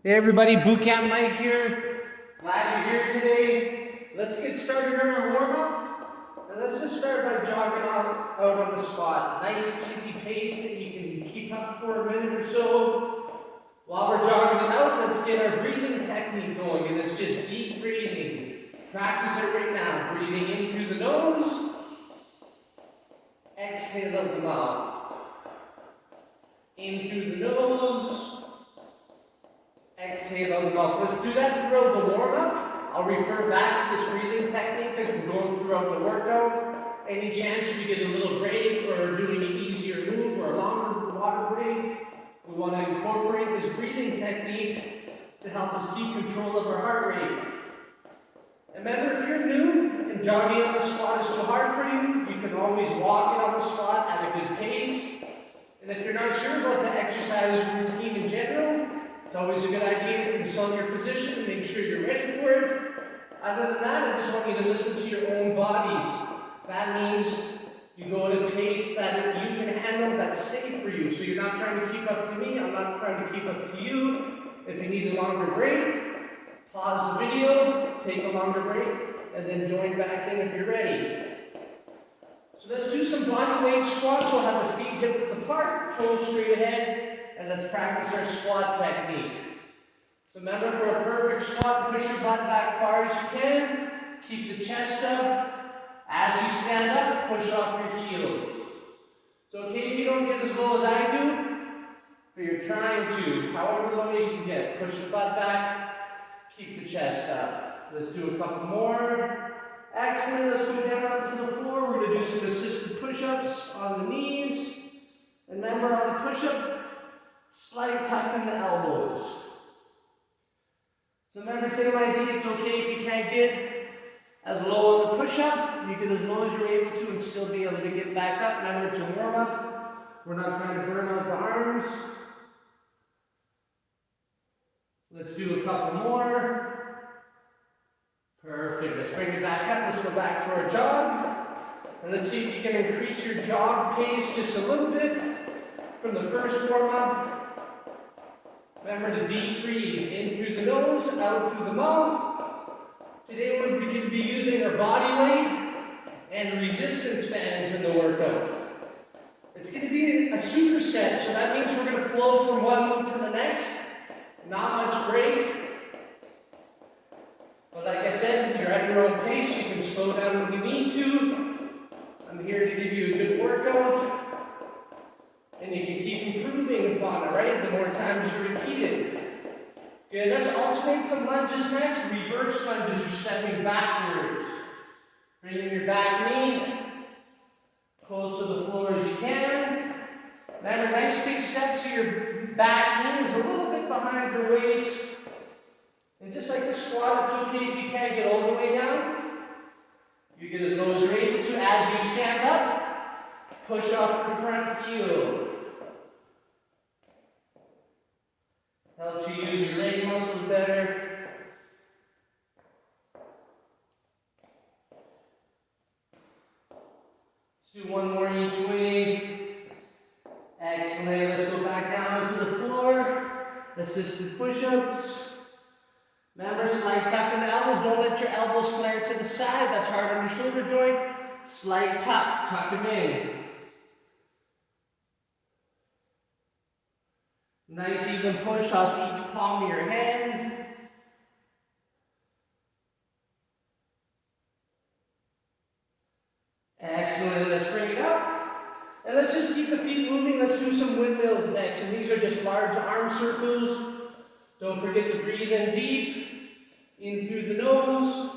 Hey everybody, Boot Camp Mike here. Glad you're here today. Let's get started on our warm-up. And let's just start by jogging out on the spot. Nice, easy pace that you can keep up for a minute or so. While we're jogging it out, let's get our breathing technique going. And it's just deep breathing. Practice it right now. Breathing in through the nose. Exhale out the mouth. In through the nose. Exhale out the mouth. Let's do that throughout the warm-up. I'll refer back to this breathing technique as we're going throughout the workout. Any chance we get a little break or doing an easier move or a longer water break, we want to incorporate this breathing technique to help us keep control of our heart rate. And remember, if you're new and jogging on the spot is too hard for you, you can always walk it on the spot at a good pace. And if you're not sure about the exercise routine in general, it's always a good idea to consult your physician and make sure you're ready for it. Other than that, I just want you to listen to your own bodies. That means you go at a pace that you can handle, that's safe for you. So you're not trying to keep up to me, I'm not trying to keep up to you. If you need a longer break, pause the video, take a longer break, and then join back in if you're ready. So let's do some body weight squats. We'll have the feet hip width apart, toes straight ahead. And let's practice our squat technique. So remember, for a perfect squat, push your butt back far as you can. Keep the chest up. As you stand up, push off your heels. It's okay if you don't get as low as I do, but you're trying to. However low you can get. Push the butt back. Keep the chest up. Let's do a couple more. Excellent. Let's go down onto the floor. We're going to do some assisted push-ups on the knees. And remember, on the push-up, slight tuck in the elbows. So remember, same idea, it's okay if you can't get as low on the push-up. You get as low as you're able to and still be able to get back up. Remember, it's a warm-up. We're not trying to burn out the arms. Let's do a couple more. Perfect. Let's bring it back up. Let's go back to our jog. And let's see if you can increase your jog pace just a little bit from the first warm-up. Remember to deep breathe in through the nose, out through the mouth. Today we're going to be using our body weight and resistance bands in the workout. It's going to be a superset, so that means we're going to flow from one move to the next. Not much break. But like I said, you're at your own pace. You can slow down when you need to. I'm here to give you a good workout. And you can keep improving upon it, right? The more times you repeat it. Good, let's alternate some lunges next. Reverse lunges, you're stepping backwards. Bringing your back knee close to the floor as you can. Remember, nice big step so your back knee is a little bit behind your waist. And just like the squat, it's okay if you can't get all the way down. You get as low as you're able to. As you stand up, push off your front heel. Helps you use your leg muscles better. Let's do one more each way. Excellent. Let's go back down to the floor. Assisted push-ups. Remember, slight tuck in the elbows. Don't let your elbows flare to the side. That's hard on your shoulder joint. Slight tuck. Tuck them in. Nice even push off each palm of your hand. Excellent. Let's bring it up. And let's just keep the feet moving. Let's do some windmills next. And these are just large arm circles. Don't forget to breathe in deep. In through the nose.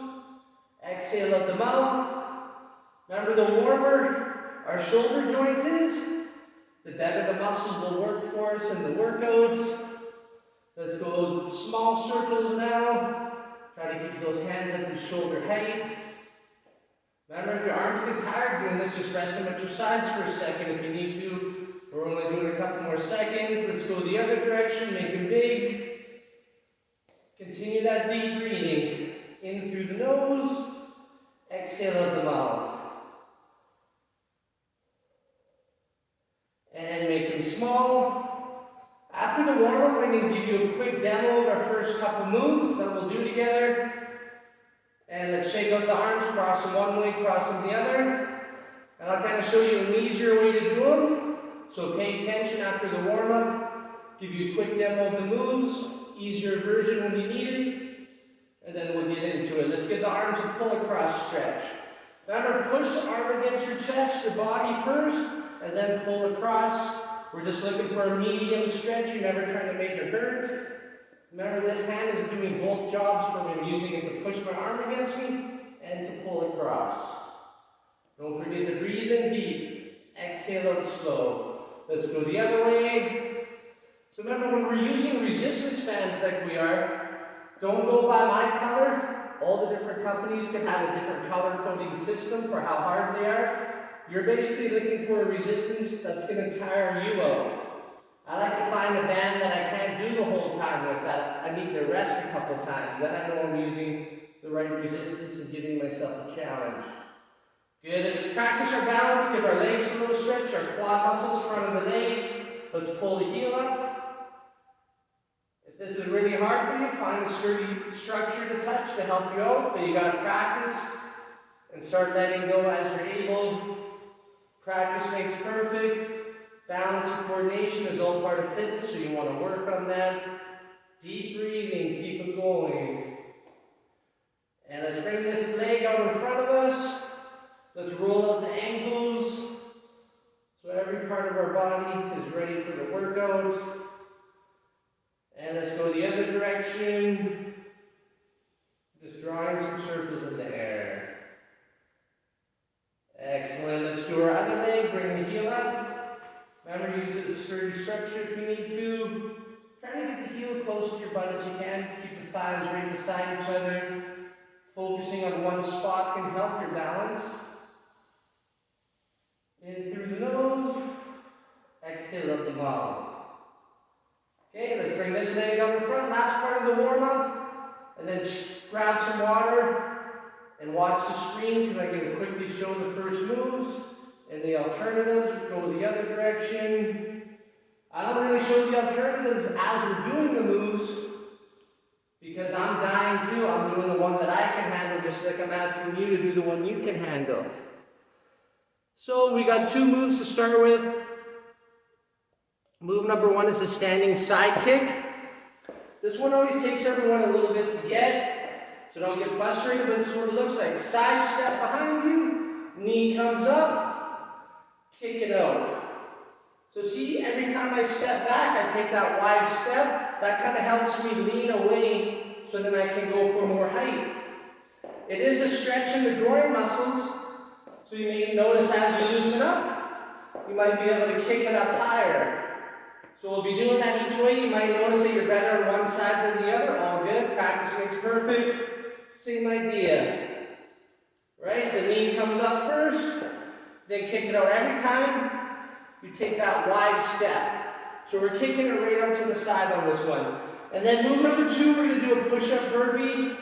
Exhale out the mouth. Remember, the warmer our shoulder joint is, the better the muscles will work for us in the workout. Let's go small circles now. Try to keep those hands up to shoulder height. Remember, if your arms get tired doing this, just rest them at your sides for a second if you need to. We're only doing a couple more seconds. Let's go the other direction, make them big. Continue that deep breathing. In through the nose, exhale out the mouth. And make them small. After the warm-up, I'm going to going to give you a quick demo of our first couple moves that we'll do together. And let's shake out the arms, cross them one way, cross them the other. And I'll kind of show you an easier way to do them. So pay attention after the warm-up. Give you a quick demo of the moves, easier version when you need it. And then we'll get into it. Let's get the arms a pull across stretch. Remember, push the arm against your chest, your body first, and then pull across. We're just looking for a medium stretch. You're never trying to make it hurt. Remember, this hand is doing both jobs for me. I'm using it to push my arm against me and to pull across. Don't forget to breathe in deep. Exhale out slow. Let's go the other way. So remember, when we're using resistance bands like we are, don't go by my color. All the different companies can have a different color coding system for how hard they are. You're basically looking for a resistance that's going to tire you out. I like to find a band that I can't do the whole time with, that I need to rest a couple times. Then I know I'm using the right resistance and giving myself a challenge. Good, as we practice our balance, give our legs a little stretch, our quad muscles, front of the legs. Let's pull the heel up. If this is really hard for you, find a sturdy structure to touch to help you out, but you got to practice and start letting go as you're able. Practice makes perfect. Balance and coordination is all part of fitness, so you want to work on that. Deep breathing, keep it going. And let's bring this leg out in front of us. Let's roll out the ankles. So every part of our body is ready for the workout. And let's go the other direction. Just drawing some circles in the air. Excellent. Let's do our other leg. Bring the heel up. Remember, use it as a sturdy structure if you need to. Try to get the heel close to your butt as you can. Keep the thighs right beside each other. Focusing on one spot can help your balance. In through the nose. Exhale out the mouth. Okay, let's bring this leg up in front. Last part of the warm-up. And then grab some water and watch the screen because I'm going to quickly show the first moves. And the alternatives, go the other direction. I don't really show the alternatives as we're doing the moves because I'm dying too. I'm doing the one that I can handle just like I'm asking you to do the one you can handle. So we got two moves to start with. Move number one is a standing side kick. This one always takes everyone a little bit to get, so don't get frustrated, but it sort of looks like side step behind you, knee comes up, kick it out. So see, every time I step back, I take that wide step. That kind of helps me lean away so then I can go for more height. It is a stretch in the groin muscles, so you may notice as you loosen up, you might be able to kick it up higher. So we'll be doing that each way. You might notice that you're better on one side than the other. All good. Practice makes perfect. Same idea. Right? The knee comes up first. Then kick it out. Every time you take that wide step. So we're kicking it right out to the side on this one. And then move number two, we're going to do a push-up burpee.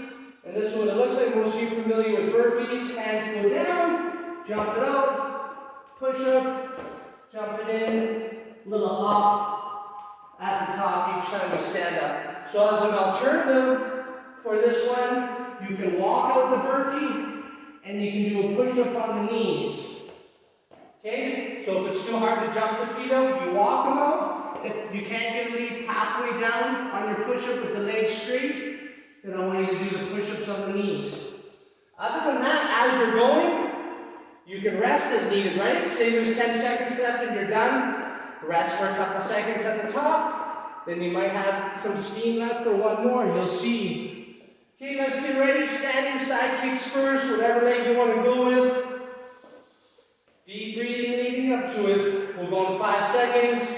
And this one, it looks like most of you are familiar with burpees. Hands go down, jump it out, push up, jump it in, little hop at the top each time we stand up. So as an alternative for this one, you can walk out the burpee and you can do a push-up on the knees. Okay, so if it's too hard to jump the feet out, you walk them out. If you can't get at least halfway down on your push-up with the legs straight, then I want you to do the push-ups on the knees. Other than that, as you're going, you can rest as needed, right? Say there's 10 seconds left and you're done. Rest for a couple seconds at the top. Then you might have some steam left for one more. You'll see. Okay, let's get ready. Standing side kicks first, whatever leg you want to go with. Deep breathing leading up to it. We'll go in 5 seconds.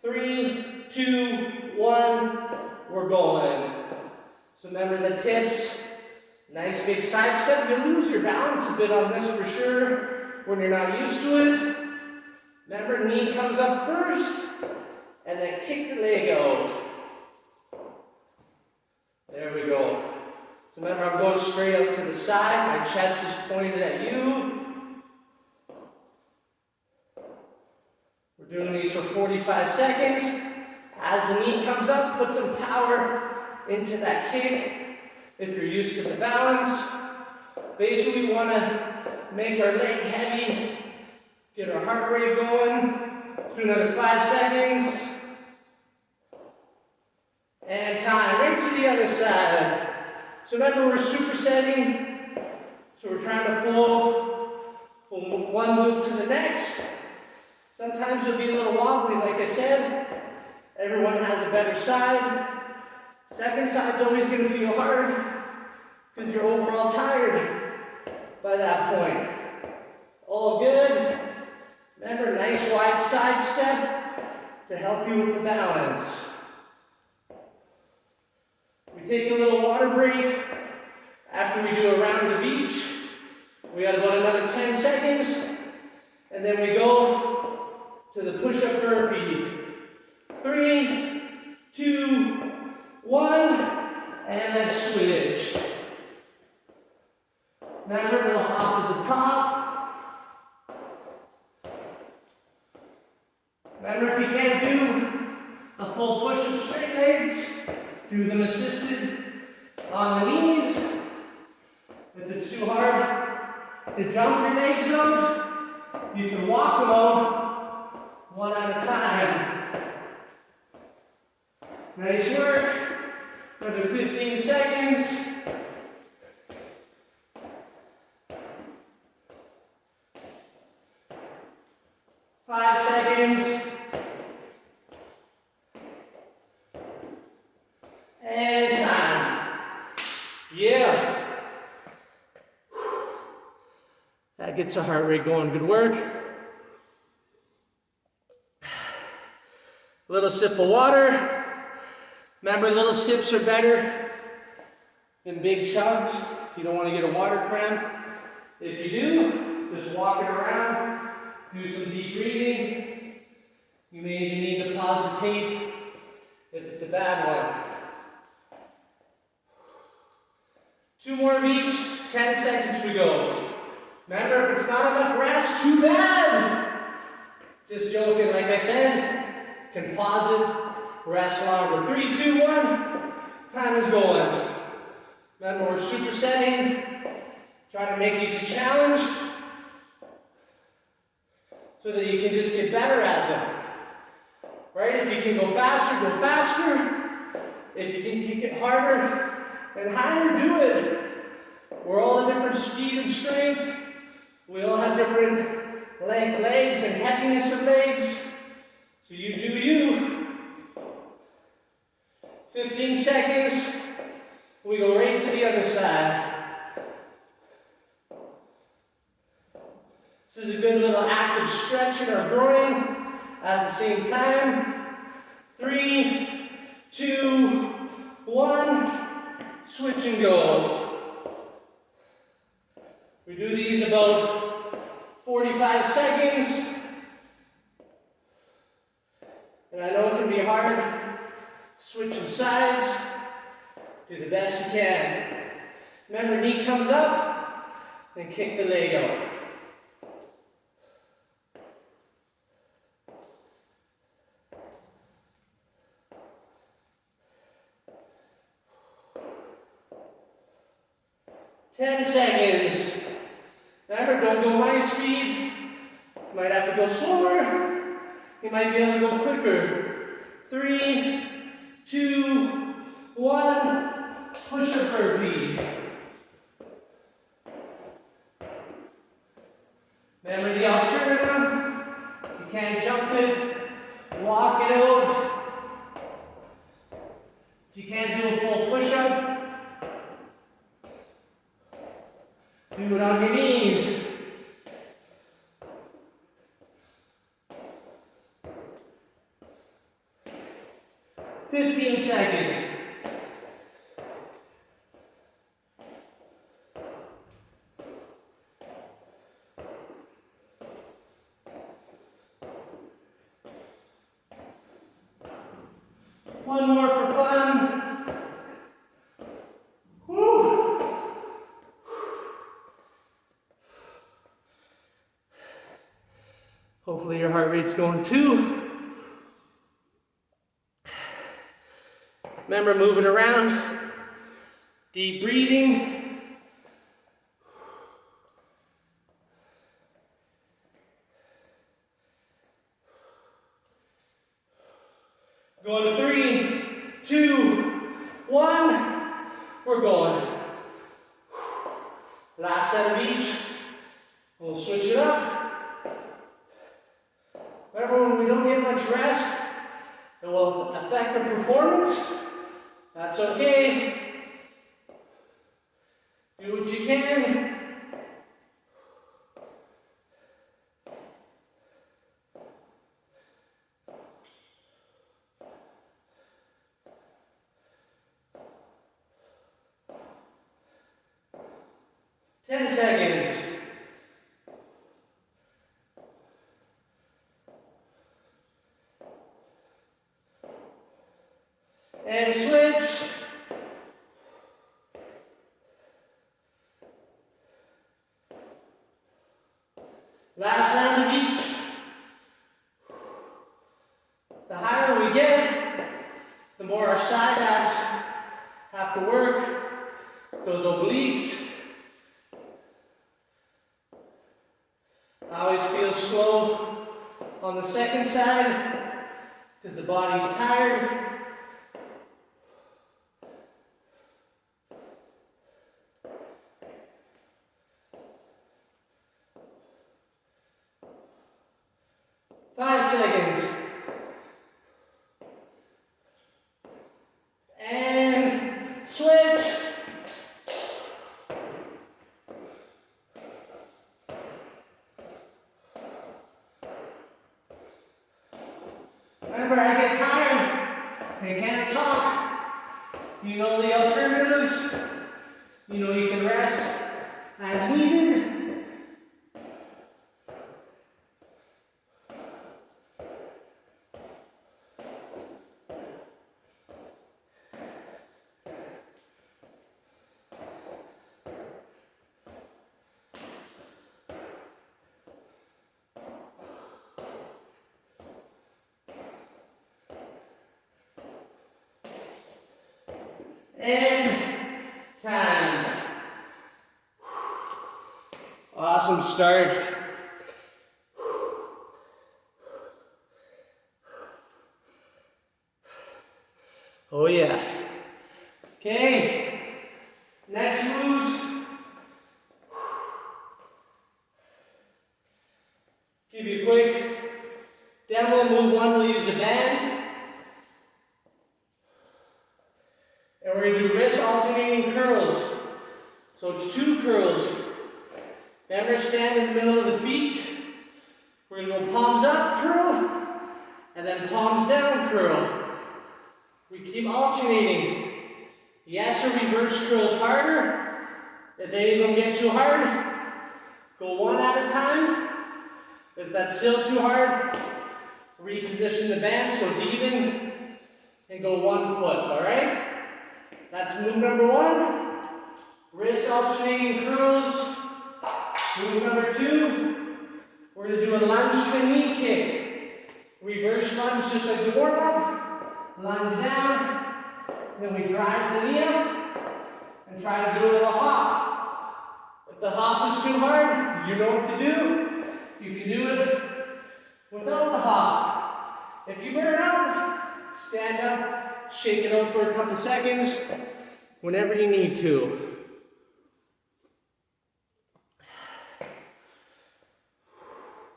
3, 2, 1. We're going. So remember the tips. Nice big side step. You'll lose your balance a bit on this for sure when you're not used to it. Remember, knee comes up first, and then kick the leg out. There we go. So remember, I'm going straight up to the side. My chest is pointed at you. We're doing these for 45 seconds. As the knee comes up, put some power into that kick. If you're used to the balance, basically we want to make our leg heavy, get our heart rate going. Do another 5 seconds. And time, right to the other side. So remember, we're supersetting. So we're trying to flow from one move to the next. Sometimes you'll be a little wobbly, like I said. Everyone has a better side. Second side's always going to feel hard because you're overall tired by that point. All good. Remember, nice wide side step to help you with the balance. We take a little water break after we do a round of each. We got about another 10 seconds, and then we go to the push-up burpee. 3, 2, 1, and let's switch. Remember, a little hop at the top. Remember, if you can't do a full push-up straight legs, do them assisted on the knees. If it's too hard to jump your legs out, you can walk them out one at a time. Nice work. Another 15 seconds. Five seconds. And time. Yeah. That gets the heart rate going. Good work. Little sip of water. Remember, little sips are better than big chugs. You don't want to get a water cramp. If you do, just walk it around, do some deep breathing. You may even need to pause the tape if it's a bad one. 2 more of each, 10 seconds we go. Remember, if it's not enough rest, too bad. Just joking, like I said, can pause it. Rest longer. 3, 2, 1. Time is going. Remember, we're supersetting. Try to make these a challenge so that you can just get better at them. Right? If you can go faster, go faster. If you can kick it harder and higher, do it. We're all a different speed and strength. We all have different length legs and heaviness of legs. So you do you. 15 seconds, we go right to the other side. This is a good little active stretch in our groin at the same time. 3, 2, 1, switch and go. We do these about 45 seconds. And I know it can be hard. Switching sides, do the best you can. Remember, knee comes up, then kick the leg out. Ten seconds. Remember, don't go my speed. You might have to go slower. You might be able to go quicker. 3, 2, 1, push-up burpee. Remember the alternative. You can't jump it, walk it out. If you can't do a full push-up, do it on your knees. Seconds. One more for fun. Woo. Hopefully your heart rate's going too. Remember, moving around, deep breathing. Going 3, 2, 1. We're going. Last set of each. We'll switch it up. Remember, when we don't get much rest, it will affect our performance. That's okay. Do what you can. Ten seconds. And switch. Last round of each. The higher we get, the more our side abs have to work. Those obliques. I always feel slow on the second side because the body's tired. Five seconds. And switch. Remember, I get tired. I can't talk. You know the alternatives. You know you can rest as needed. And time. Awesome start. Oh yeah. Okay. Next moves. Give you a quick demo. Move one, we'll use the band. And we're going to do wrist alternating curls. So it's 2 curls. Remember, stand in the middle of the feet. We're going to go palms up, curl, and then palms down, curl. We keep alternating. Yes, or reverse curls harder. If any of them get too hard, go one at a time. If that's still too hard, reposition the band so it's even, and go 1 foot, all right? That's move number 1. Wrist alternating curls. Move number 2. We're going to do a lunge to knee kick. Reverse lunge just like the warm up. Lunge down. Then we drive the knee up and try to do a little hop. If the hop is too hard, you know what to do. You can do it without the hop. If you burn out, stand up. Shake it up for a couple seconds, whenever you need to.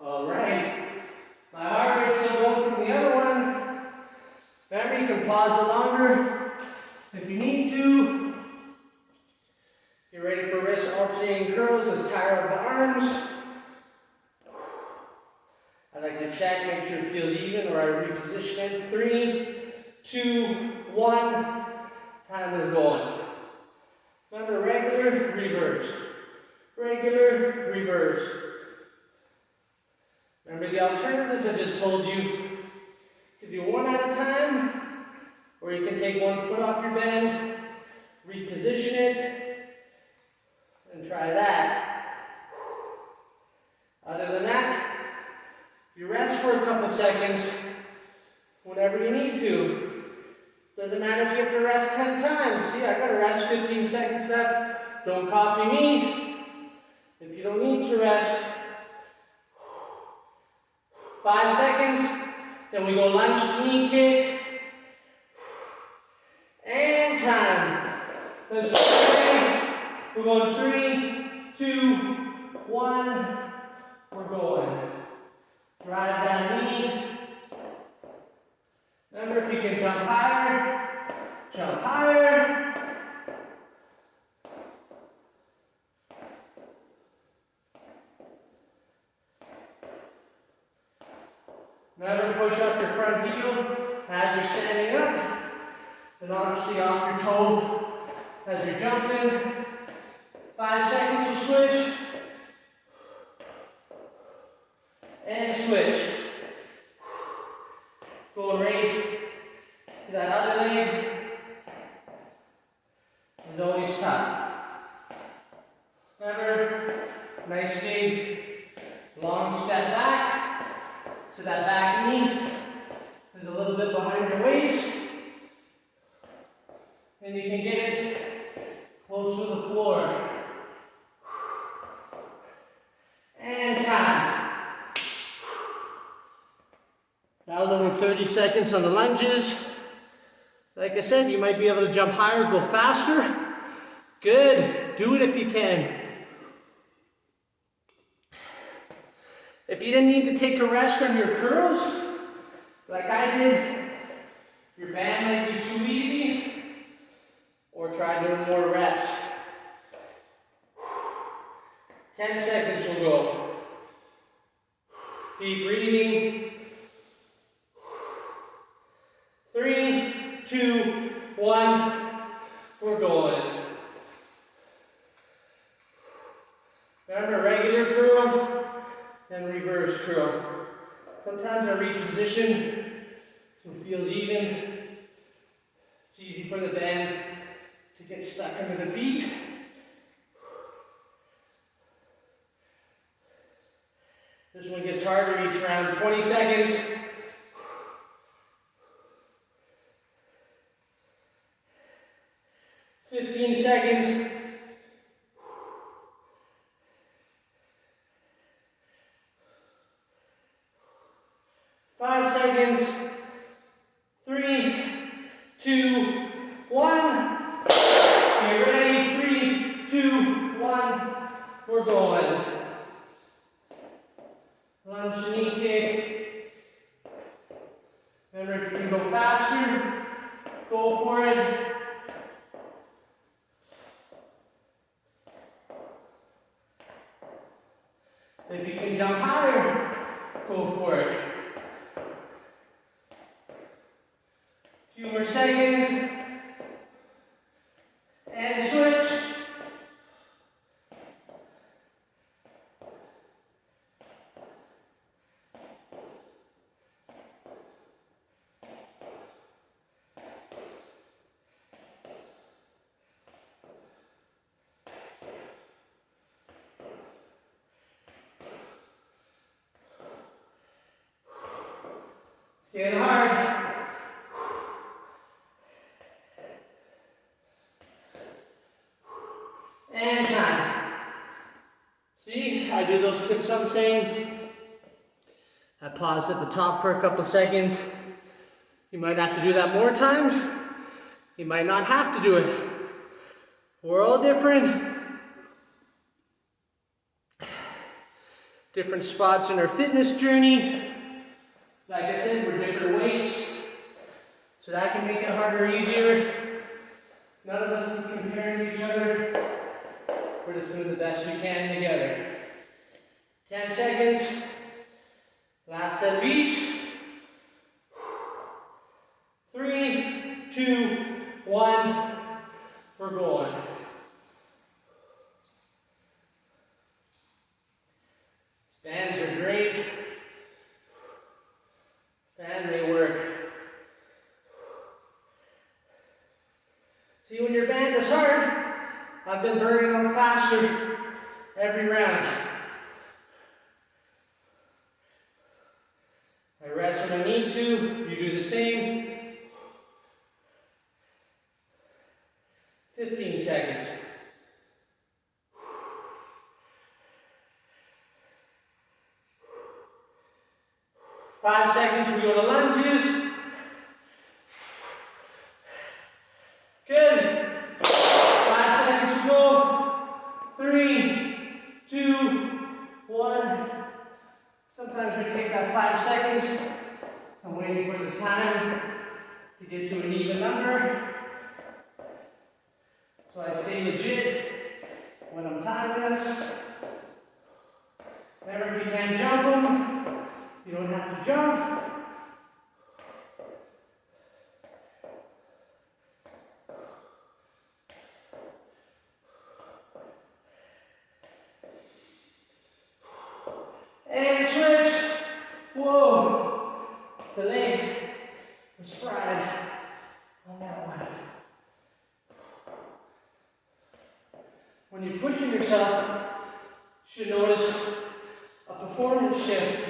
All right. My heart rate's still going from the other one. Remember, you can pause it longer if you need to. Get ready for wrist alternating curls. Let's tire up the arms. I like to check, make sure it feels even, or I reposition it. 3, 2, 1, time is going. Remember, regular, reverse. Regular, reverse. Remember the alternatives I just told you. You can do 1 at a time, or you can take 1 foot off your bend, reposition it, and try that. Other than that, you rest for a couple seconds whenever you need to. Doesn't matter if you have to rest 10 times. See, I gotta rest 15 seconds left. Don't copy me. If you don't need to rest, 5 seconds. Then we go lunge to knee kick. And time. Let's go. We're going 3, 2, 1. We're going. Drive that knee. Remember, if you can jump higher, jump higher. Remember, push up your front heel as you're standing up. And obviously off your toe as you're jumping. 5 seconds to switch. And switch. Going right to that other leg. It's always tough. Remember, nice big long step back. So that back knee is a little bit behind your waist. And you can get it close to the floor. And time. That was only 30 seconds on the lunges. Like I said, you might be able to jump higher, go faster. Good. Do it if you can. If you didn't need to take a rest on your curls, like I did, your band might be too easy, or try doing more reps. 10 seconds will go. Deep breathing. 3, 2, 1. We're going. Remember, regular curl, then reverse curl. Sometimes I reposition so it feels even. It's easy for the band to get stuck under the feet. This one gets harder each round. 20 seconds. Fifteen seconds. 5 seconds. 3, 2, 1. Get ready. 3, 2, 1. We're going. Lunge knee kick. Remember, if you can go faster, go for it. If you can jump higher, go for it. Few more seconds. And switch. Getting hard. And time. See, I do those tips I'm saying. I pause at the top for a couple seconds. You might have to do that more times. You might not have to do it. We're all different. Different spots in our fitness journey. Like I said, we're different weights, so that can make it harder or easier. None of us can compare to each other. We're just doing the best we can together. 10 seconds. Last set of each. 3, 2, 1. We're going. Bands are great. And they work. See, when your band is hard, I've been burning them faster every round. I rest when I need to. You do the same. 15 seconds. 5 seconds, we go to lunges. Good. 5 seconds to go. 3, 2, 1. Sometimes we take that 5 seconds. So I'm waiting for the time to get to an even number. So I stay legit when I'm timing this. Remember, if you can't jump them, you don't have to jump. And switch. Whoa. The leg was fried on that one. When you're pushing yourself, you should notice a performance shift.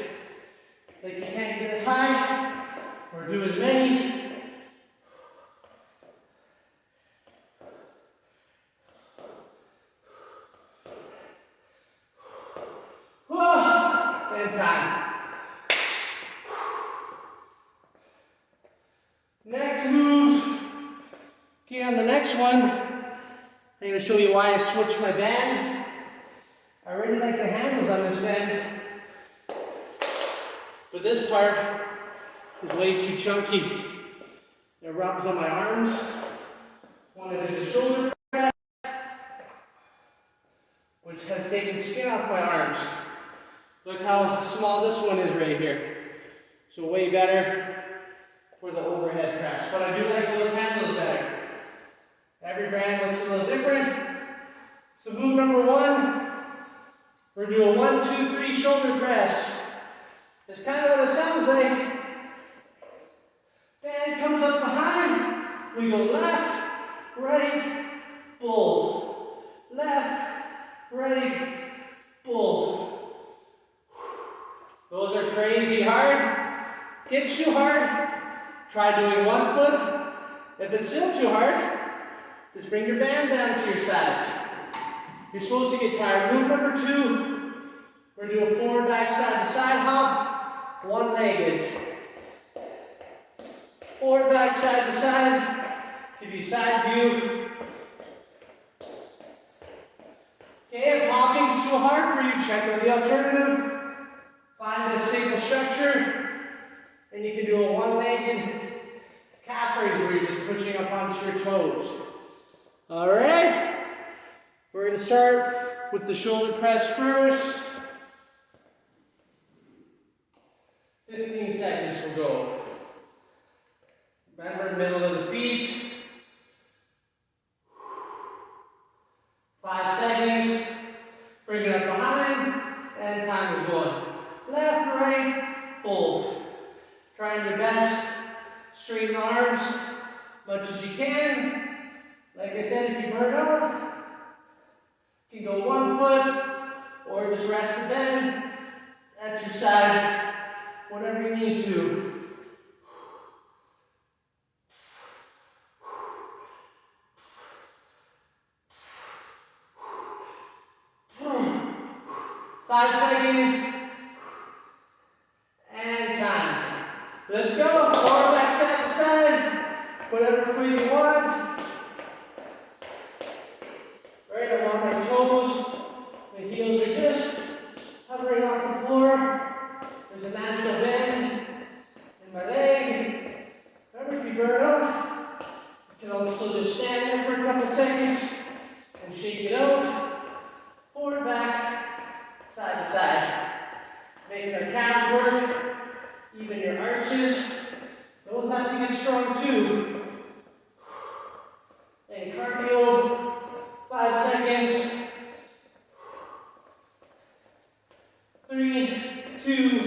Like you can't get as high or do as many. And time. Next moves. Okay, on the next one, I'm going to show you why I switched my band. I really like the handles on this band, but this part is way too chunky. It rubs on my arms. Want to do the shoulder press, which has taken skin off my arms. Look how small this one is right here. So way better for the overhead press. But I do like those handles better. Every brand looks a little different. So move number 1, we're doing 1, 2, 3 shoulder press. It's kind of what it sounds like. Band comes up behind. We go left, right, pull. Left, right, pull. Those are crazy hard. Gets too hard, try doing one foot. If it's still too hard, just bring your band down to your sides. You're supposed to get tired. Move number 2. We're going to do a forward, back, side to side hop, one-legged. Forward, back, side to side. Give you side view. Okay, if hopping's too hard for you, check out the alternative. Find a single structure, and you can do a one-legged calf raise where you're just pushing up onto your toes. All right, we're going to start with the shoulder press first. 15 seconds will go. Remember, middle of the feet. 5 seconds. Bring it up behind, and time is going. Left, right, pull. Trying your best. Straighten the arms as much as you can. Like I said, if you burn out, you can go one foot or just rest the bend at your side, whatever you need to. Five seconds. And time. Let's go. Forward, back, side to side. Whatever foot you want. Right, I'm on my toes. The heels are just hovering off the floor. There's a natural bend in my leg. Remember, if you burn up, you can also just stand there for a couple seconds and shake it out. Forward, back, side to side. Making our calves work, even your arches. Those have to get strong too. And cardio, 5 seconds. 3, 2,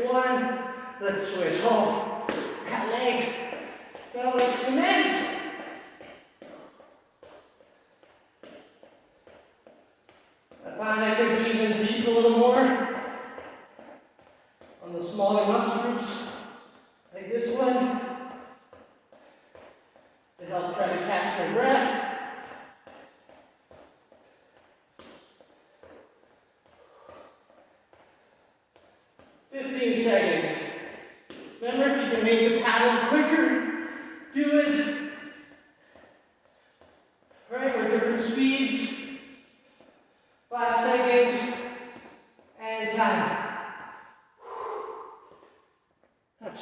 1. Let's switch. Oh, that leg felt like cement. I find I can breathe in deep a little more on the smaller muscle groups like this one to help try to catch my breath.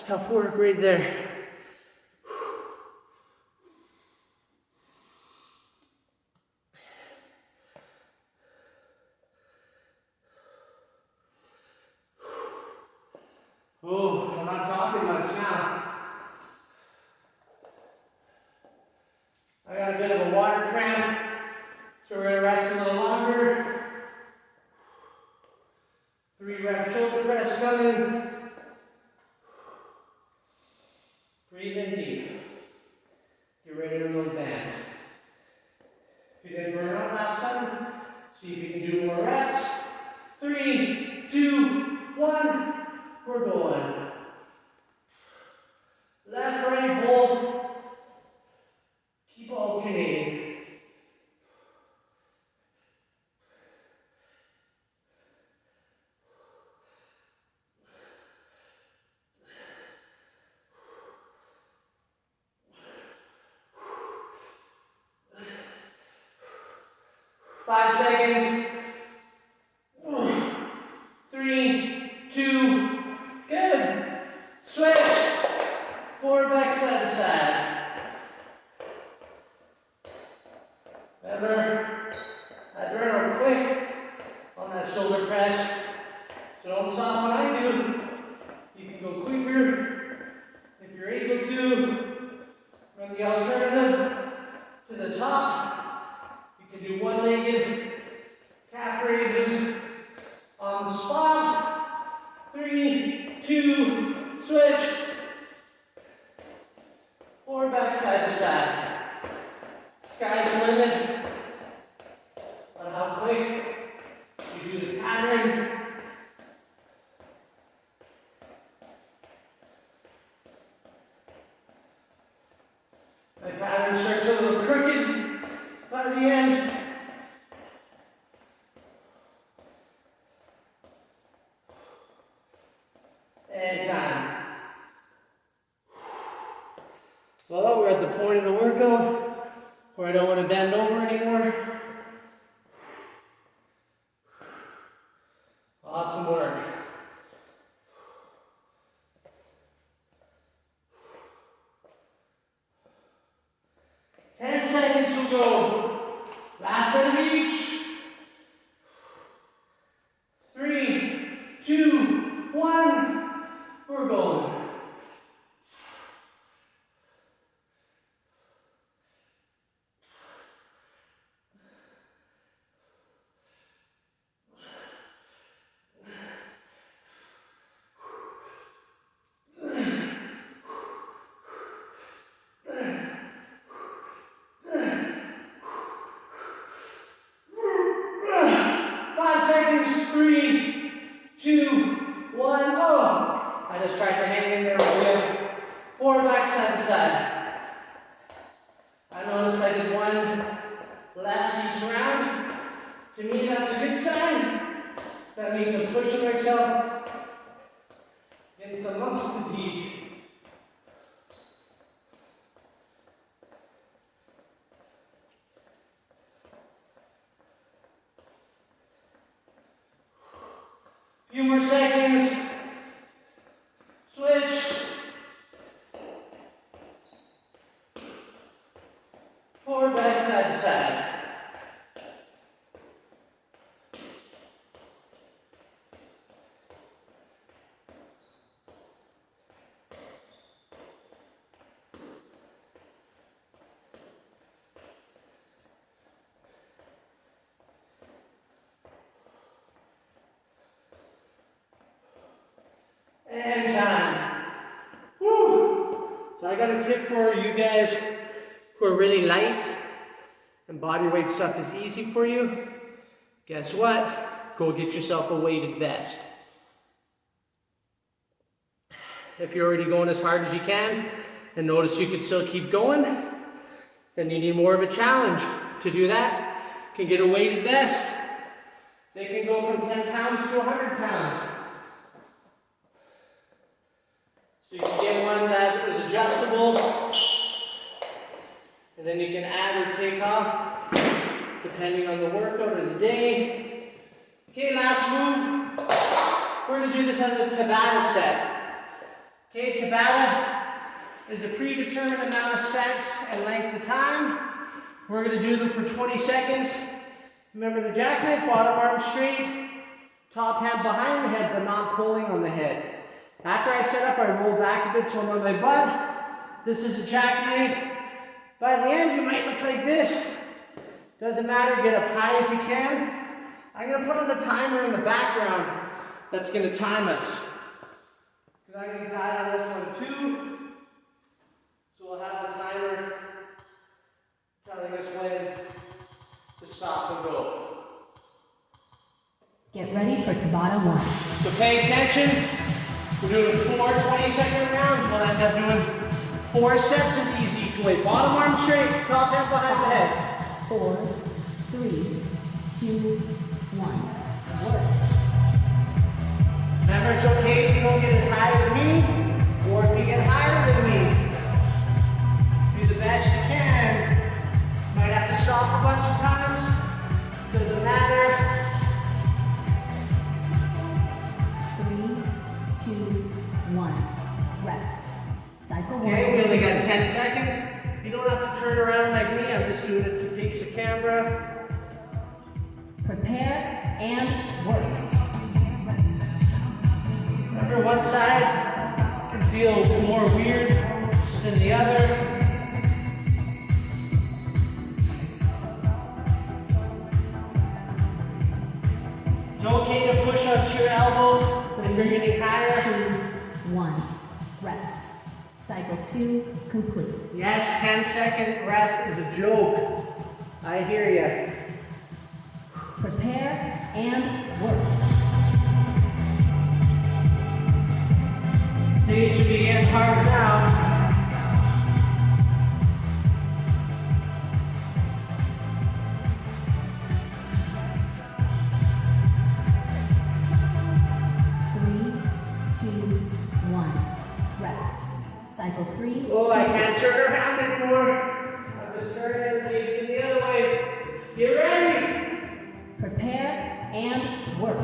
That's tough work right there. Oh, I'm not talking much now. I got a bit of a water cramp, so we're gonna rest a little longer. 3-rep shoulder press coming. Breathe in deep. Get ready on those bands. If you didn't burn out last time, see if you can do more reps. 3, 2, 1. We're going. Left, right, both. Keep alternating. Five seconds. 3, 2, good. Switch. Forward, back, side to side. Remember, I burn quick on that shoulder press, so don't stop when I do. You can go quicker if you're able to. Run the alternative to the top. You can do one-legged calf raises on the spot. 3, 2, switch. Forward, back, side to side. Sky's the limit on how quick you do the pattern. My pattern starts a little crooked by the end. And time. Well, we're at the point of the workout where I don't want to bend over anymore. Awesome work. We'll go. Last set of each. 3, 2, 1. We're going. Few more seconds. Switch. Forward, back, side to side. And time. Woo! So I got a tip for you guys who are really light and body weight stuff is easy for you. Guess what? Go get yourself a weighted vest. If you're already going as hard as you can and notice you can still keep going, then you need more of a challenge. To do that, you can get a weighted vest. They can go from 10 pounds to 100 pounds. So you can get one that is adjustable, and then you can add or take off depending on the workout or the day. Okay, last move. We're going to do this as a Tabata set. Okay, Tabata is a predetermined amount of sets and length of time. We're going to do them for 20 seconds. Remember the jackknife, bottom arm straight, top hand behind the head, but not pulling on the head. After I set up, I roll back a bit so I'm on my butt. This is a jackknife. By the end, you might look like this. Doesn't matter, get up high as you can. I'm going to put on a timer in the background that's going to time us. I'm going to die on this one too. So we'll have the timer telling us when to stop and go. Get ready for Tabata 1. So pay attention. We're doing 4 20-second rounds. We'll end up doing 4 sets of these each way. Bottom arm straight, top hand behind the head. 4, 3, 2, 1. Work. Remember, it's okay if you don't get as high as me, or if you get higher than me. Do the best you can. Might have to stop a bunch of times. Doesn't matter. 3, 2, 1. Rest. Cycle 1. Okay, we only got 10 seconds. You don't have to turn around like me. I'm just doing it to face the camera. Prepare and work. Remember, one side can feel more weird than the other. It's okay to push onto your elbow if you're getting higher. 2, 1. Rest. Cycle 2 complete. Yes, 10-second rest is a joke. I hear you. Prepare and work. See, it should be getting harder now. Cycle 3. Oh, I can't turn around anymore. I'm just turning and facing the other way. Get ready. Prepare and work.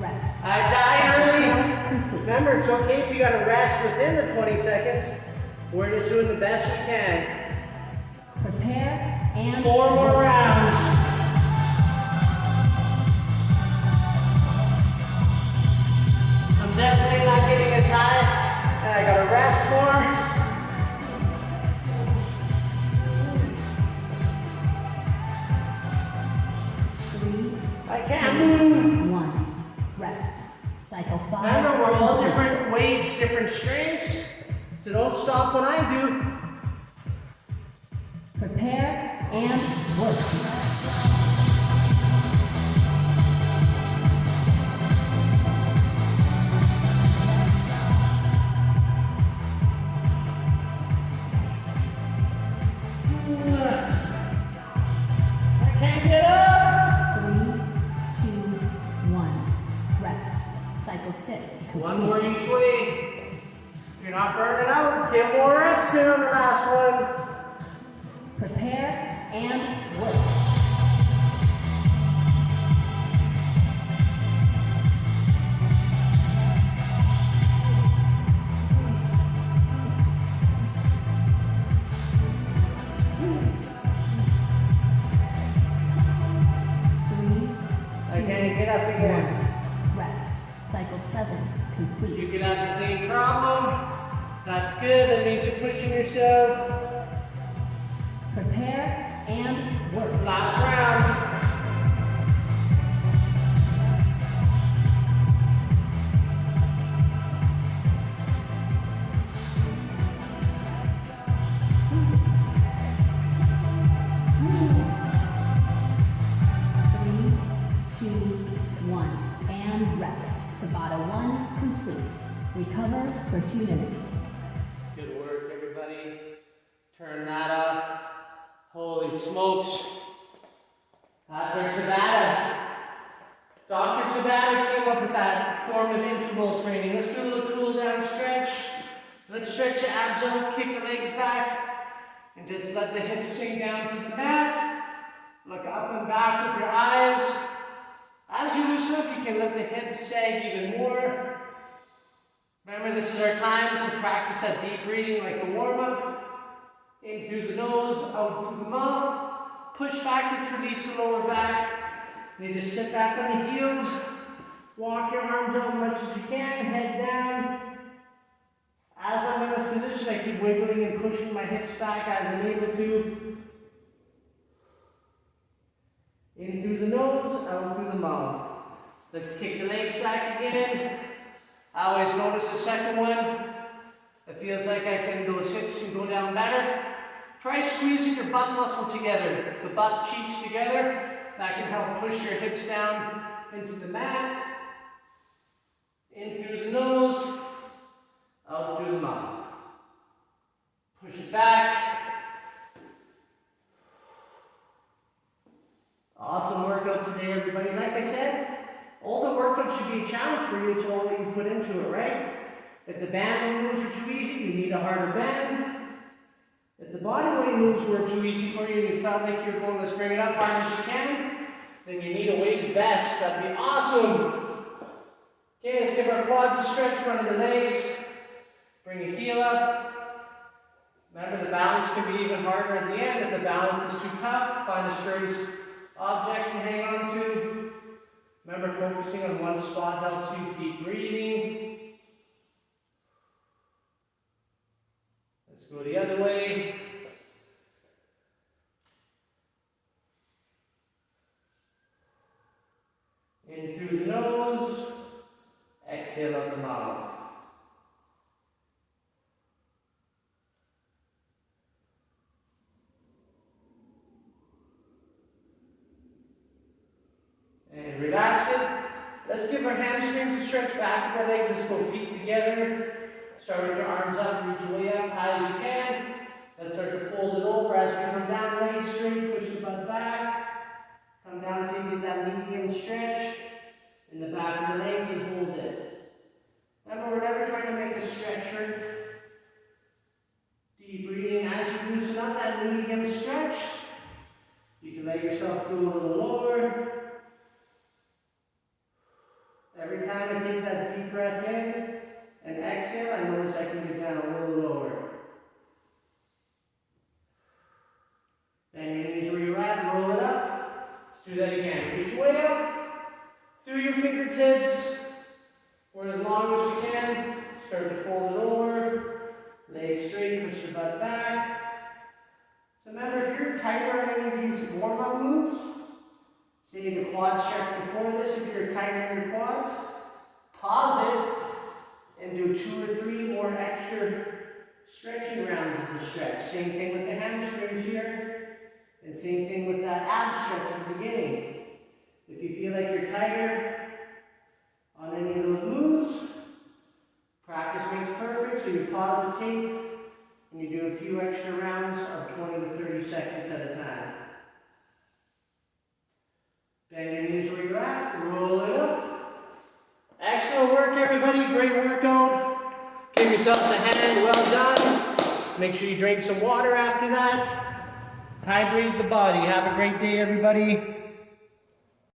Rest. I died early. Remember, it's okay if you got to rest within the 20 seconds. We're just doing the best we can. Prepare and 4 more rounds. I'm definitely not getting as high, and I got to rest more. I can't move. 1. Rest. Cycle 5. Remember, we're all different weights, different strengths. So don't stop when I do. Prepare and work. I can't get up. 3, 2, 1. Rest. Cycle 6. One more each way. If you're not burning out, get more reps in on the last one. Prepare and work. I can't get up again. Rest. Cycle 7 complete. You can have the same problem. That's good. That means you're pushing yourself. Prepare and work. Last round. Tabata 1 complete. Recover for 2 minutes. Good work, everybody. Turn that off. Holy smokes. That's our Tabata. Dr. Tabata came up with that form of interval training. Let's do a little cool down stretch. Let's stretch the abs out, kick the legs back, and just let the hips sink down to the mat. Look up and back with your eyes. As you loosen up, you can let the hips sag even more. Remember, this is our time to practice that deep breathing like a warm-up. In through the nose, out through the mouth. Push back, let's release the lower back. You just sit back on the heels. Walk your arms out as much as you can, head down. As I'm in this position, I keep wiggling and pushing my hips back as I'm able to. In through the nose, out through the mouth. Let's kick the legs back again. I always notice the second one. It feels like those hips can go down better. Try squeezing your butt muscle together, the butt cheeks together. That can help push your hips down into the mat. In through the nose, out through the mouth. Push it back. Awesome workout today, everybody. Like I said, all the workout should be a challenge for you. It's all that you put into it, right? If the band moves are too easy, you need a harder band. If the body weight moves were too easy for you and you felt like you're going, let's bring it up hard as you can, then you need a weighted vest. That'd be awesome. Okay, let's give our quads a stretch, front of the legs. Bring a heel up. Remember, the balance can be even harder at the end. If the balance is too tough, find a sturdy object to hang on to. Remember, focusing on one spot helps you. Keep breathing. Let's go the other way. In through the nose, exhale out the mouth. And relax it. Let's give our hamstrings a stretch back of our legs. Let's go feet together. Start with your arms up, reach way up high as you can. Let's start to fold it over as we come down, legs straight, push the butt back. Come down till you get that medium stretch in the back of the legs and hold it. Remember, we're never trying to make a stretch hurt. Deep breathing as you loosen up that medium stretch. You can let yourself go a little lower. Every time I take that deep breath in and exhale, I notice I can get down a little lower. Then your knees where you're at, roll it up. Let's do that again. Reach way up through your fingertips for as long as we can. Start to fold it over. Legs straight, push the butt back. So remember, if you're tighter on any of these warm-up moves, say the quad stretch before this, if you're tighter in your quads, pause it and do 2 or 3 more extra stretching rounds of the stretch. Same thing with the hamstrings here, and same thing with that ab stretch at the beginning. If you feel like you're tighter on any of those moves, practice makes perfect, so you pause the tape and you do a few extra rounds of 20 to 30 seconds at a time. Bend your knees where you're at, roll it up. Excellent work, everybody. Great workout. Give yourselves a hand. Well done. Make sure you drink some water after that. Hydrate the body. Have a great day, everybody.